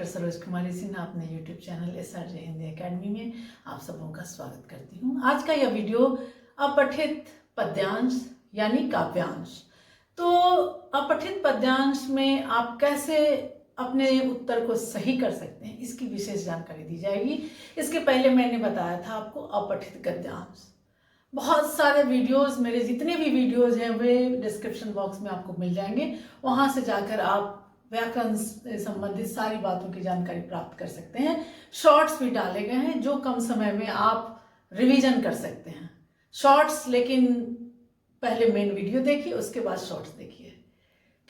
सरोज कुमारी सिन्हा अपने YouTube channel SRJ Hindi academy में आप सबों का स्वागत करती हूँ। आज का यह वीडियो अपठित पद्यांश यानी काव्यांश। तो अपठित पद्यांश में आप कैसे अपने उत्तर को सही कर सकते हैं, इसकी विशेष जानकारी दी जाएगी। इसके पहले मैंने बताया था आपको अपठित गद्यांश। बहुत सारे वीडियोस, मेरे जितने भी वीडियोस हैं वे डिस्क्रिप्शन बॉक्स में आपको मिल जाएंगे। वहां से जाकर आप व्याकरण से संबंधित सारी बातों की जानकारी प्राप्त कर सकते हैं। शॉर्ट्स भी डाले गए हैं जो कम समय में आप रिवीजन कर सकते हैं। शॉर्ट्स, लेकिन पहले मेन वीडियो देखिए, उसके बाद शॉर्ट्स देखिए,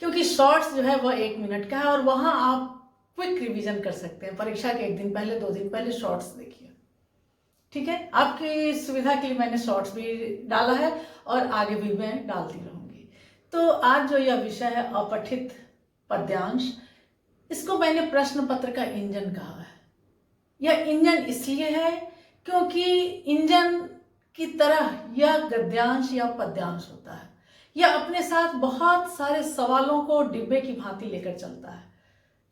क्योंकि शॉर्ट्स जो है वह 1 मिनट का है और वहां आप क्विक रिवीजन कर सकते हैं। परीक्षा के 1 दिन पहले, 2 दिन पहले शॉर्ट्स देखिए, ठीक है। आपकी सुविधा के लिए मैंने शॉर्ट्स भी डाला है और आगे भी मैं डालती रहूंगी। तो आज जो यह विषय है अपठित पद्यांश, इसको मैंने प्रश्न पत्र का इंजन कहा है। यह इंजन इसलिए है क्योंकि इंजन की तरह यह गद्यांश या पद्यांश होता है। यह अपने साथ बहुत सारे सवालों को डिब्बे की भांति लेकर चलता है।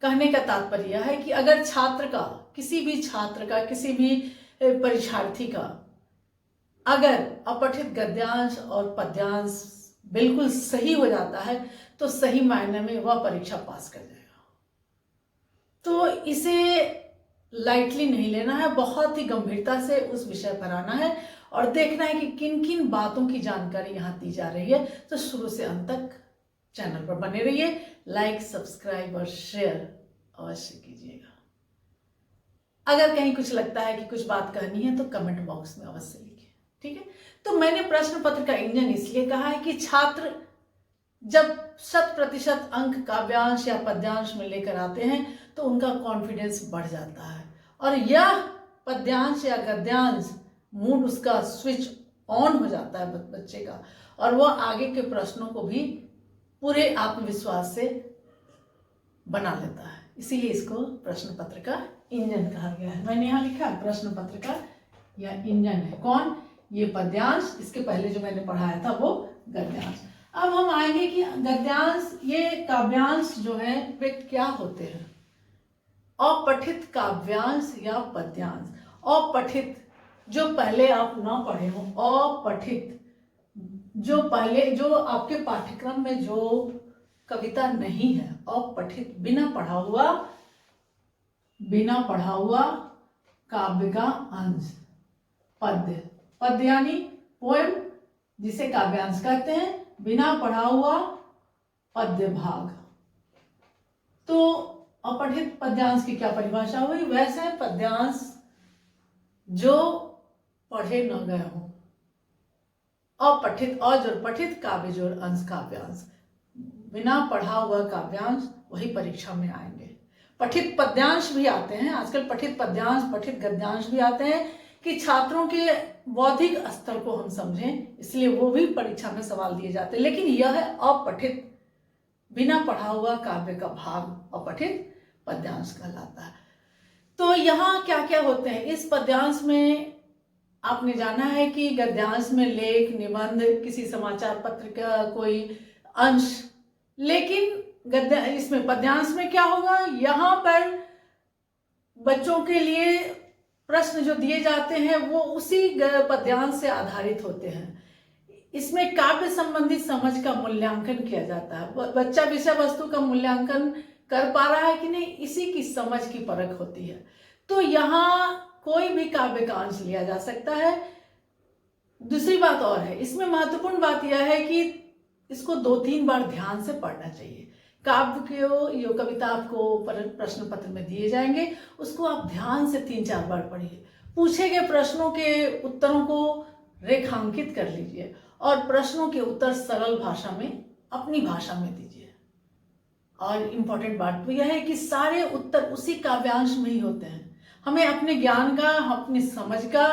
कहने का तात्पर्य यह है कि अगर छात्र का, किसी भी छात्र का, किसी भी परीक्षार्थी का अगर अपठित गद्यांश और पद्यांश बिल्कुल सही हो जाता है तो सही मायने में वह परीक्षा पास कर जाएगा। तो इसे लाइटली नहीं लेना है, बहुत ही गंभीरता से उस विषय पर आना है और देखना है कि किन किन बातों की जानकारी यहाँ दी जा रही है। तो शुरू से अंत तक चैनल पर बने रहिए। लाइक, सब्सक्राइब और शेयर अवश्य कीजिएगा। अगर कहीं कुछ लगता है कि कुछ बात कहनी है तो कमेंट बॉक्स में अवश्य लिखिए, ठीक है। तो मैंने प्रश्न पत्र का इंजन इसलिए कहा है कि छात्र जब 100% अंक काव्यांश या पद्यांश में लेकर आते हैं तो उनका कॉन्फिडेंस बढ़ जाता है और यह पद्यांश या गद्यांश मूड उसका स्विच ऑन हो जाता है बच्चे का, और वह आगे के प्रश्नों को भी पूरे आत्मविश्वास से बना लेता है। इसीलिए इसको प्रश्न पत्र का इंजन कहा गया है। मैंने यहाँ लिखा है प्रश्न पत्र का यह इंजन है। कौन? ये पद्यांश। इसके पहले जो मैंने पढ़ाया था वो गद्यांश। अब हम आएंगे कि गद्यांश, ये काव्यांश जो है वे क्या होते हैं। अपठित काव्यांश या पद्यांश। अपठित, जो पहले आप ना पढ़े हो, अपठित, जो पहले, जो आपके पाठ्यक्रम में जो कविता नहीं है, अपठित, बिना पढ़ा हुआ काव्य का अंश। पद्य, पद्य यानी पोएम, जिसे काव्यांश कहते हैं। बिना पढ़ा हुआ पद्य भाग। तो अपठित पद्यांश की क्या परिभाषा हुई? वैसे पद्यांश जो पढ़े न गए हो। अपठित, अजोड़ पठित, काव्य जोड़ अंश काव्यांश। बिना पढ़ा हुआ काव्यांश वही परीक्षा में आएंगे। पठित पद्यांश भी आते हैं आजकल, पठित पद्यांश, पठित गद्यांश भी आते हैं कि छात्रों के बौद्धिक स्तर को हम समझें, इसलिए वो भी परीक्षा में सवाल दिए जाते हैं। लेकिन यह है अपठित, बिना पढ़ा हुआ काव्य का भाग अपठित पद्यांश कहलाता है। तो यहाँ क्या क्या होते हैं इस पद्यांश में? आपने जाना है कि गद्यांश में लेख, निबंध, किसी समाचार पत्र का कोई अंश, लेकिन इसमें पद्यांश में क्या होगा? यहाँ पर बच्चों के लिए प्रश्न जो दिए जाते हैं वो उसी पद्यांश से आधारित होते हैं। इसमें काव्य संबंधित समझ का मूल्यांकन किया जाता है। बच्चा विषय वस्तु का मूल्यांकन कर पा रहा है कि नहीं, इसी की समझ की परख होती है। तो यहाँ कोई भी काव्य का अंश लिया जा सकता है। दूसरी बात और है, इसमें महत्वपूर्ण बात यह है कि इसको 2-3 बार ध्यान से पढ़ना चाहिए। काव्य के जो कविता आपको प्रश्न पत्र में दिए जाएंगे उसको आप ध्यान से 3-4 बार पढ़िए। पूछे गए प्रश्नों के उत्तरों को रेखांकित कर लीजिए और प्रश्नों के उत्तर सरल भाषा में, अपनी भाषा में दीजिए। और इम्पोर्टेंट बात तो यह है कि सारे उत्तर उसी काव्यांश में ही होते हैं। हमें अपने ज्ञान का, अपनी समझ का,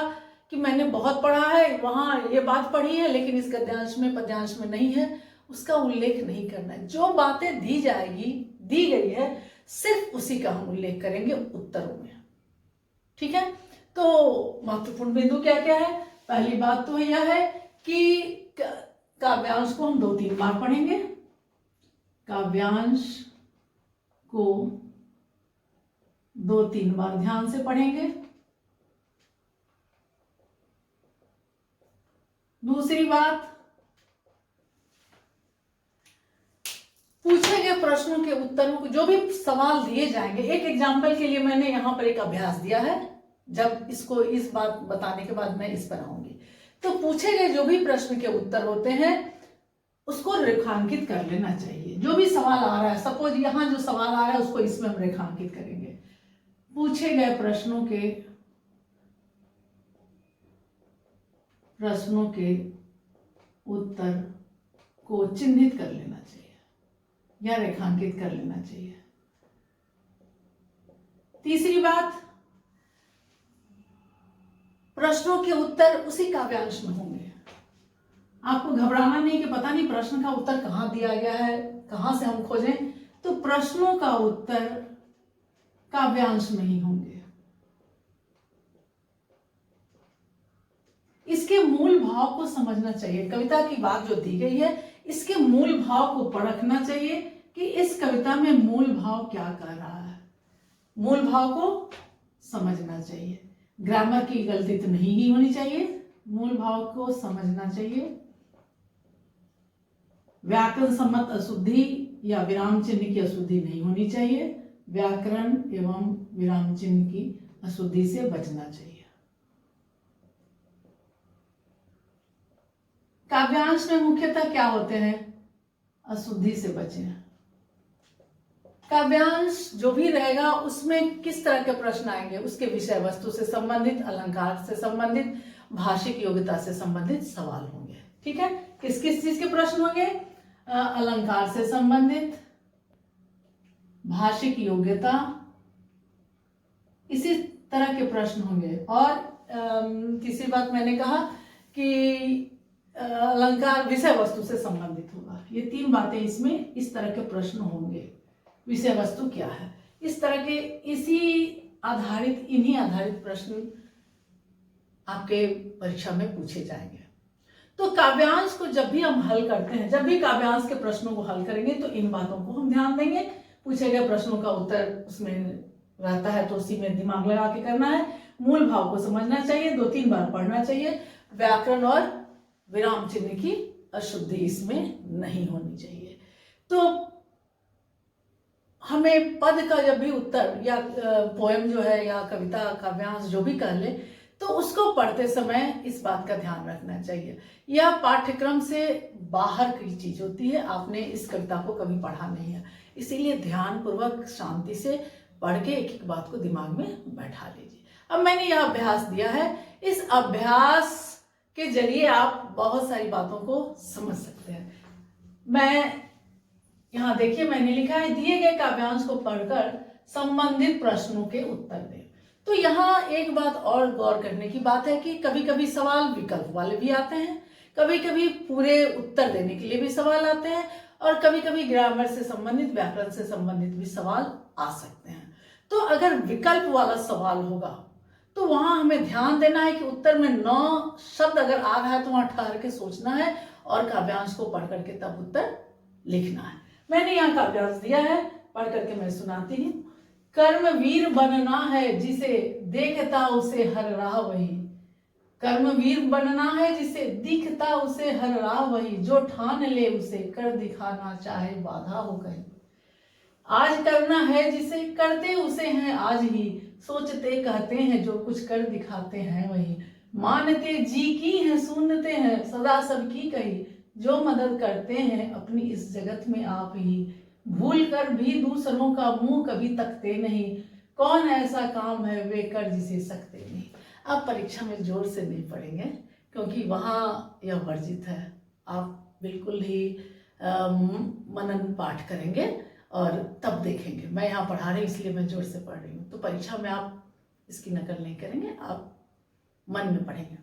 कि मैंने बहुत पढ़ा है, वहाँ ये बात पढ़ी है लेकिन इस गद्यांश में, पद्यांश में नहीं है, उसका उल्लेख नहीं करना है। जो बातें दी गई है सिर्फ उसी का हम उल्लेख करेंगे उत्तरों में, ठीक है। तो महत्वपूर्ण बिंदु क्या क्या है? पहली बात तो यह है कि काव्यांश को हम 2-3 बार पढ़ेंगे। काव्यांश को 2-3 बार ध्यान से पढ़ेंगे। दूसरी बात, पूछे गए प्रश्नों के उत्तरों को, जो भी सवाल दिए जाएंगे, एक एग्जाम्पल के लिए मैंने यहाँ पर एक अभ्यास दिया है, जब इसको इस बात बताने के बाद मैं इस पर आऊंगी। तो पूछे गए जो भी प्रश्न के उत्तर होते हैं उसको रेखांकित कर लेना चाहिए। जो भी सवाल आ रहा है, सपोज यहाँ जो सवाल आ रहा है उसको इसमें हम रेखांकित करेंगे। पूछे गए प्रश्नों के उत्तर को चिन्हित कर लेना चाहिए या रेखांकित कर लेना चाहिए। तीसरी बात, प्रश्नों के उत्तर उसी काव्यांश में होंगे। आपको घबराना नहीं कि पता नहीं प्रश्न का उत्तर कहाँ दिया गया है, कहाँ से हम खोजें। तो प्रश्नों का उत्तर काव्यांश में ही होंगे। इसके मूल भाव को समझना चाहिए। कविता की बात जो दी गई है, इसके मूल भाव को परखना चाहिए कि इस कविता में मूल भाव क्या कर रहा है। मूल भाव को समझना चाहिए। ग्रामर की गलती तो नहीं ही होनी चाहिए, मूल भाव को समझना चाहिए। व्याकरण सम्मत अशुद्धि या विराम चिन्ह की अशुद्धि नहीं होनी चाहिए। व्याकरण एवं विराम चिन्ह की अशुद्धि से बचना चाहिए। काव्यांश में मुख्यतः क्या होते हैं? अशुद्धि से बचें। काव्यांश जो भी रहेगा उसमें किस तरह के प्रश्न आएंगे? उसके विषय वस्तु से संबंधित, अलंकार से संबंधित, भाषिक योग्यता से संबंधित सवाल होंगे। ठीक है, किस किस चीज के प्रश्न होंगे? अलंकार से संबंधित, भाषिक योग्यता, इसी तरह के प्रश्न होंगे। और तीसरी बात मैंने कहा कि अलंकार विषय वस्तु से संबंधित होगा। ये 3 बातें इसमें इस तरह के प्रश्न होंगे। विषय वस्तु क्या है, इस तरह के इन्हीं आधारित प्रश्न आपके परीक्षा में पूछे जाएंगे। तो काव्यांश को जब भी हम हल करते हैं, जब भी काव्यांश के प्रश्नों को हल करेंगे तो इन बातों को हम ध्यान देंगे। पूछे गए प्रश्नों का उत्तर उसमें रहता है तो उसी में दिमाग लगा के करना है। मूल भाव को समझना चाहिए, 2-3 बार पढ़ना चाहिए। व्याकरण और विराम चिन्ह की अशुद्धि इसमें नहीं होनी चाहिए। तो हमें पद का जब भी उत्तर या पोएम जो है या कविता काव्यांश जो भी कह ले, तो उसको पढ़ते समय इस बात का ध्यान रखना चाहिए। यह पाठ्यक्रम से बाहर की चीज होती है। आपने इस कविता को कभी पढ़ा नहीं है, इसीलिए ध्यानपूर्वक शांति से पढ़ के एक एक बात को दिमाग में बैठा लीजिए। अब मैंने यह अभ्यास दिया है, इस अभ्यास के जरिए आप बहुत सारी बातों को समझ सकते हैं। मैं यहाँ देखिए, मैंने लिखा है दिए गए काव्यांश को पढ़कर संबंधित प्रश्नों के उत्तर दें। तो यहाँ एक बात और गौर करने की बात है कि कभी कभी सवाल विकल्प वाले भी आते हैं, कभी कभी पूरे उत्तर देने के लिए भी सवाल आते हैं, और कभी कभी ग्रामर से संबंधित, व्याकरण से संबंधित भी सवाल आ सकते हैं। तो अगर विकल्प वाला सवाल होगा तो वहां हमें ध्यान देना है कि उत्तर में 9 शब्द अगर आ रहा है तो वहां ठहर के सोचना है और काव्यांश को पढ़ करके तब उत्तर लिखना है। मैंने यहाँ काव्यांश दिया है, पढ़ करके मैं सुनाती हूँ। कर्मवीर बनना है जिसे देखता उसे हर राह वही, कर्मवीर बनना है जिसे दिखता उसे हर राह वही, जो ठान ले उसे कर दिखाना चाहे बाधा हो कहीं। आज करना है जिसे करते उसे हैं आज ही, सोचते कहते हैं जो कुछ कर दिखाते हैं वही, मानते जी की है सुनते हैं सदा सबकी कही, जो मदद करते हैं अपनी इस जगत में आप ही, भूल कर भी दूसरों का मुंह कभी तकते नहीं, कौन ऐसा काम है वे कर जिसे सकते नहीं। आप परीक्षा में जोर से नहीं पढ़ेंगे क्योंकि वहाँ यह वर्जित है। आप बिल्कुल ही मनन पाठ करेंगे और तब देखेंगे। मैं यहाँ पढ़ा रही हूँ इसलिए मैं जोर से पढ़ रही हूँ, तो परीक्षा में आप इसकी नकल नहीं करेंगे, आप मन में पढ़ेंगे।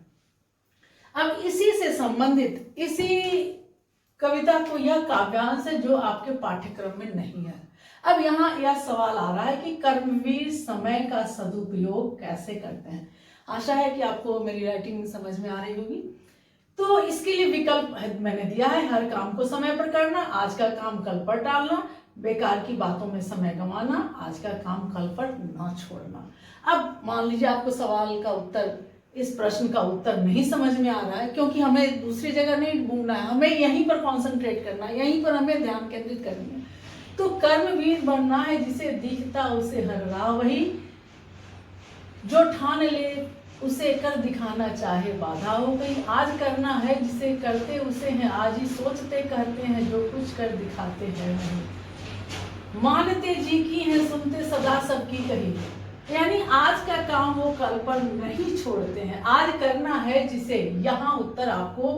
अब इसी से संबंधित इसी कविता को यह काव्यांश है जो आपके पाठ्यक्रम में नहीं है। अब यहाँ यह सवाल आ रहा है कि कर्मवीर समय का सदुपयोग कैसे करते हैं। आशा है कि आपको मेरी राइटिंग समझ में आ रही होगी। तो इसके लिए विकल्प मैंने दिया है, हर काम को समय पर करना, आज का काम कल पर टालना, बेकार की बातों में समय गंवाना, आज का काम कल पर न छोड़ना। अब मान लीजिए आपको सवाल का उत्तर, इस प्रश्न का उत्तर नहीं समझ में आ रहा है, क्योंकि हमें दूसरी जगह नहीं घूमना है, हमें यहीं पर कॉन्सेंट्रेट करना है, यहीं पर हमें ध्यान केंद्रित करना है। तो कर्मवीर बनना है जिसे दिखता उसे हर राह वही, जो ठान ले उसे कर दिखाना चाहे बाधा हो गई। आज करना है जिसे करते उसे हैं आज ही, सोचते कहते हैं जो कुछ कर दिखाते हैं नहीं, मानते जी की है सुनते सदा सबकी कही। यानी आज का काम वो कल पर नहीं छोड़ते हैं, आज करना है जिसे। यहाँ उत्तर आपको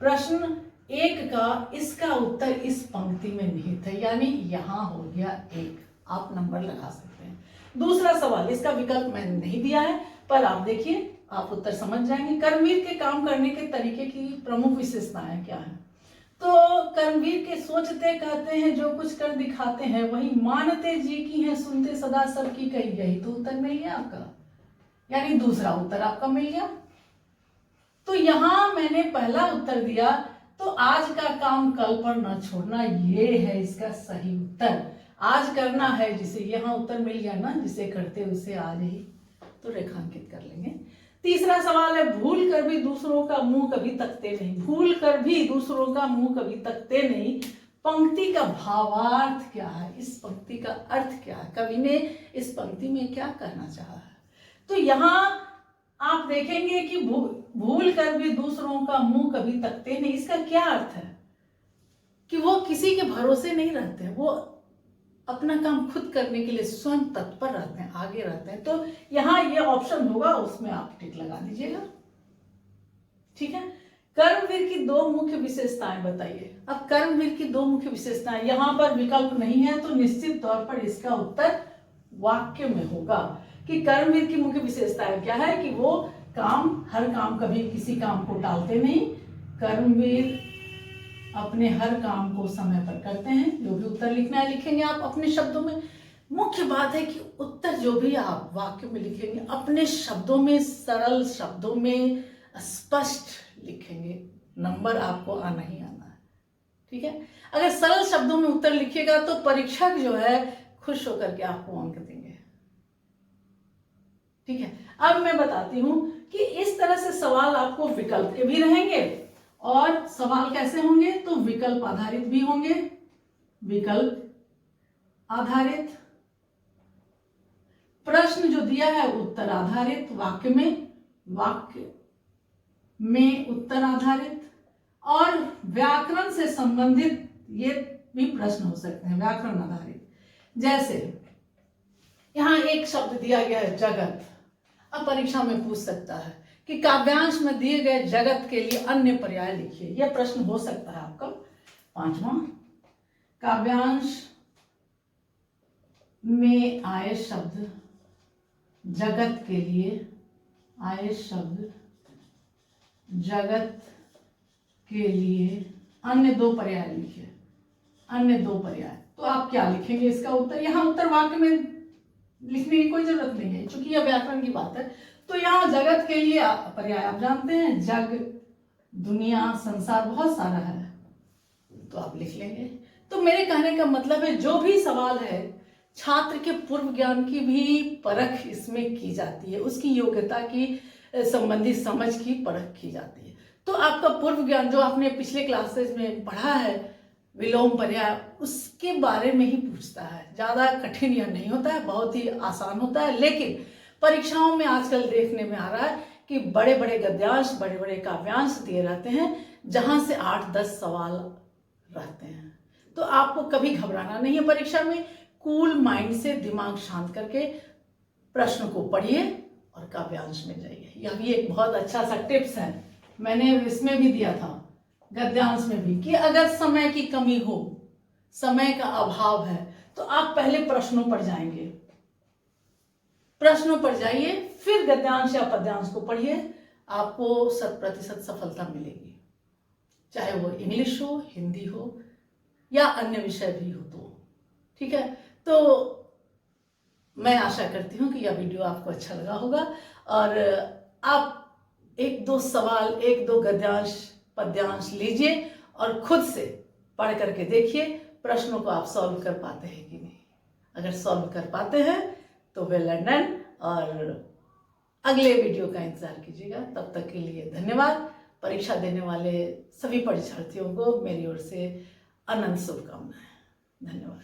प्रश्न 1 का इसका उत्तर इस पंक्ति में निहित है, यानी यहाँ हो गया 1, आप नंबर लगा सकते हैं। दूसरा सवाल, इसका विकल्प मैंने नहीं दिया है, पर आप देखिए आप उत्तर समझ जाएंगे। कर्मवीर के काम करने के तरीके की प्रमुख विशेषताएं क्या है? तो कर्मवीर के सोचते कहते हैं जो कुछ कर दिखाते हैं वही, मानते जी की है सुनते सदा सबकी कही। यही तो उत्तर मिल गया आपका, यानी दूसरा उत्तर आपका मिल गया। तो यहां मैंने पहला उत्तर दिया, तो आज का काम कल पर न छोड़ना, ये है इसका सही उत्तर। आज करना है जिसे, यहां उत्तर मिल गया ना, जिसे करते उसे आज ही, तो रेखांकित कर लेंगे। तीसरा सवाल है, भूल कर भी दूसरों का मुंह कभी तकते नहीं। भूल कर भी दूसरों का मुंह कभी तकते नहीं, पंक्ति का भावार्थ क्या है, इस पंक्ति का अर्थ क्या है, कवि ने इस पंक्ति में क्या कहना चाहा है? तो यहां आप देखेंगे कि भूल कर भी दूसरों का मुंह कभी तकते नहीं, इसका क्या अर्थ है? कि वो किसी के भरोसे नहीं रहते हैं, वो अपना काम खुद करने के लिए स्वयं तत्पर रहते हैं, आगे रहते हैं। तो यहां ये ऑप्शन होगा, उसमें आप टिक लगा दीजिएगा, ठीक है। कर्मवीर की 2 मुख्य विशेषताएं बताइए। अब कर्मवीर की 2 मुख्य विशेषताएं, यहां पर विकल्प नहीं है, तो निश्चित तौर पर इसका उत्तर वाक्य में होगा कि कर्मवीर की मुख्य विशेषताएं क्या है, कि वो हर काम कभी किसी काम को टालते नहीं, कर्मवीर अपने हर काम को समय पर करते हैं। जो भी उत्तर लिखना है लिखेंगे आप अपने शब्दों में। मुख्य बात है कि उत्तर जो भी आप वाक्य में लिखेंगे अपने शब्दों में, सरल शब्दों में स्पष्ट लिखेंगे, नंबर आपको आना ही आना है, ठीक है। अगर सरल शब्दों में उत्तर लिखिएगा तो परीक्षक जो है खुश होकर के आपको अंक देंगे, ठीक है। अब मैं बताती हूं कि इस तरह से सवाल आपको विकल्प के भी रहेंगे, और सवाल कैसे होंगे, तो विकल्प आधारित भी होंगे, विकल्प आधारित, प्रश्न जो दिया है उत्तर आधारित, वाक्य में उत्तर आधारित, और व्याकरण से संबंधित ये भी प्रश्न हो सकते हैं, व्याकरण आधारित। जैसे यहां एक शब्द दिया गया है जगत, अब परीक्षा में पूछ सकता है कि काव्यांश में दिए गए जगत के लिए अन्य पर्याय लिखिए, यह प्रश्न हो सकता है आपका। 5वां, काव्यांश में आए शब्द जगत के लिए, आए शब्द जगत के लिए अन्य 2 पर्याय लिखिए, अन्य 2 पर्याय। तो आप क्या लिखेंगे इसका उत्तर? यहां उत्तर वाक्य में लिखने की कोई जरूरत नहीं है, क्योंकि यह व्याकरण की बात है। तो यहाँ जगत के लिए पर्याय आप जानते हैं, जग, दुनिया, संसार, बहुत सारा है, तो आप लिख लेंगे। तो मेरे कहने का मतलब है, जो भी सवाल है छात्र के पूर्व ज्ञान की भी परख इसमें की जाती है, उसकी योग्यता की संबंधी समझ की परख की जाती है। तो आपका पूर्व ज्ञान जो आपने पिछले क्लासेस में पढ़ा है, विलोम पर्याय, उसके बारे में ही पूछता है। ज्यादा कठिन यह नहीं होता है, बहुत ही आसान होता है। लेकिन परीक्षाओं में आजकल देखने में आ रहा है कि बड़े बड़े गद्यांश, बड़े बड़े काव्यांश दिए रहते हैं, जहां से 8-10 सवाल रहते हैं। तो आपको कभी घबराना नहीं है परीक्षा में, कूल माइंड से दिमाग शांत करके प्रश्न को पढ़िए और काव्यांश में जाइए। यह भी एक बहुत अच्छा सा टिप्स है, मैंने इसमें भी दिया था, गद्यांश में भी, कि अगर समय की कमी हो, समय का अभाव है, तो आप पहले प्रश्नों पर जाएंगे, प्रश्नों पर जाइए, फिर गद्यांश या पद्यांश को पढ़िए, आपको 100% सफलता मिलेगी, चाहे वो इंग्लिश हो, हिंदी हो या अन्य विषय भी हो। तो ठीक है, तो मैं आशा करती हूँ कि यह वीडियो आपको अच्छा लगा होगा और आप 1-2 सवाल, 1-2 गद्यांश पद्यांश लीजिए और खुद से पढ़ करके देखिए, प्रश्नों को आप सॉल्व कर पाते हैं कि नहीं। अगर सॉल्व कर पाते हैं तो वेल एंड डन, और अगले वीडियो का इंतजार कीजिएगा। तब तक के लिए धन्यवाद। परीक्षा देने वाले सभी परीक्षार्थियों को मेरी ओर से अनंत शुभकामनाएं। धन्यवाद।